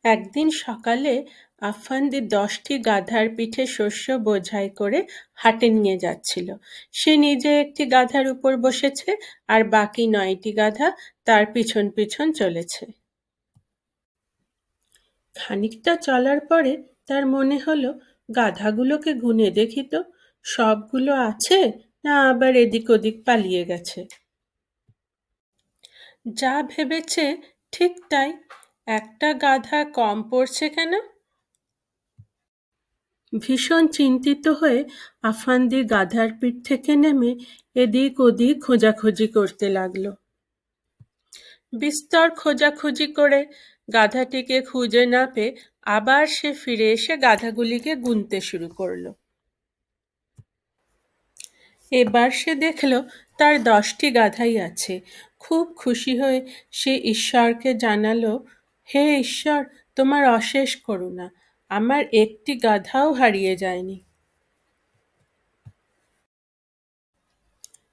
একদিন সকালে আফ্ফান্দি 10টি গাধার পিঠে শস্য বোঝাই করে হাটে নিয়ে যাচ্ছিল। সে নিজে একটি গাধার উপর বসেছে আর বাকি 9টি গাধা তার পিছন পিছন চলেছে। খানিকটা চলার পরে তার মনে হলো, গাধাগুলোকে গুনে দেখি তো, সবগুলো আছে না আবার এদিক ওদিক পালিয়ে গেছে। যা ভেবেছে ঠিক তাই, একটা গাধা কম পড়ছে কেন? ভীষণ চিন্তিত হয়ে আফ্ফান্দি গাধার পিঠ থেকে নেমে এদিক ওদিক খোঁজাখুঁজি করতে লাগলো। বিস্তর খোঁজাখুঁজি করে গাধাটিকে খুঁজে না পেয়ে আবার সে ফিরে এসে গাধাগুলিকে গুনতে শুরু করলো। এবার সে দেখল তার 10টি গাধাই আছে। খুব খুশি হয়ে সে ঈশ্বরকে জানালো, হে ঈশ্বর, তোমার অশেষ করুণা, আমার একটি গাধাও হারিয়ে যায়নি।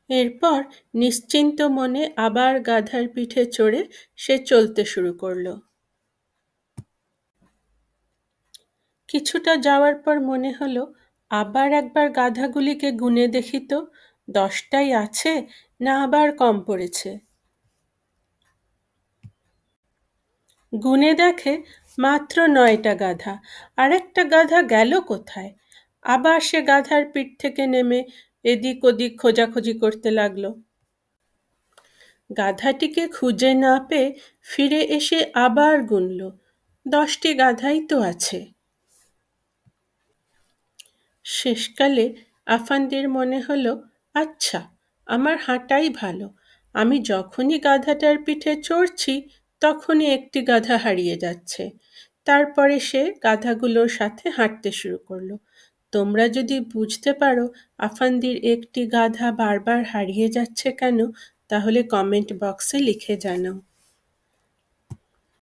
এরপর নিশ্চিন্ত মনে আবার গাধার পিঠে চড়ে সে চলতে শুরু করলো। কিছুটা যাওয়ার পর মনে হলো, আবার একবার গাধাগুলিকে গুনে দেখি তো, 10টাই আছে না আবার কম পড়েছে। গুনে দেখে মাত্র 9টা গাধা। আরেকটা গাধা গেল কোথায়? আবার সে গাধার পিঠ থেকে নেমে এদিক ওদিক খোঁজাখুঁজি করতে লাগলো। গাধাটিকে খুঁজে না পেয়ে ফিরে এসে আবার গুনল, 10টি গাধাই তো আছে। শেষকালে আফ্ফান্দির মনে হলো, আচ্ছা, আমার হাঁটাই ভালো, আমি যখনই গাধাটার পিঠে চড়ছি তখনই একটি গাধা হারিয়ে যাচ্ছে। তারপরে সে গাধাগুলোর সাথে হাঁটতে শুরু করলো। তোমরা যদি বুঝতে পারো আফ্ফান্দির একটি গাধা বারবার হারিয়ে যাচ্ছে কেন, তাহলে কমেন্ট বক্সে লিখে জানাও।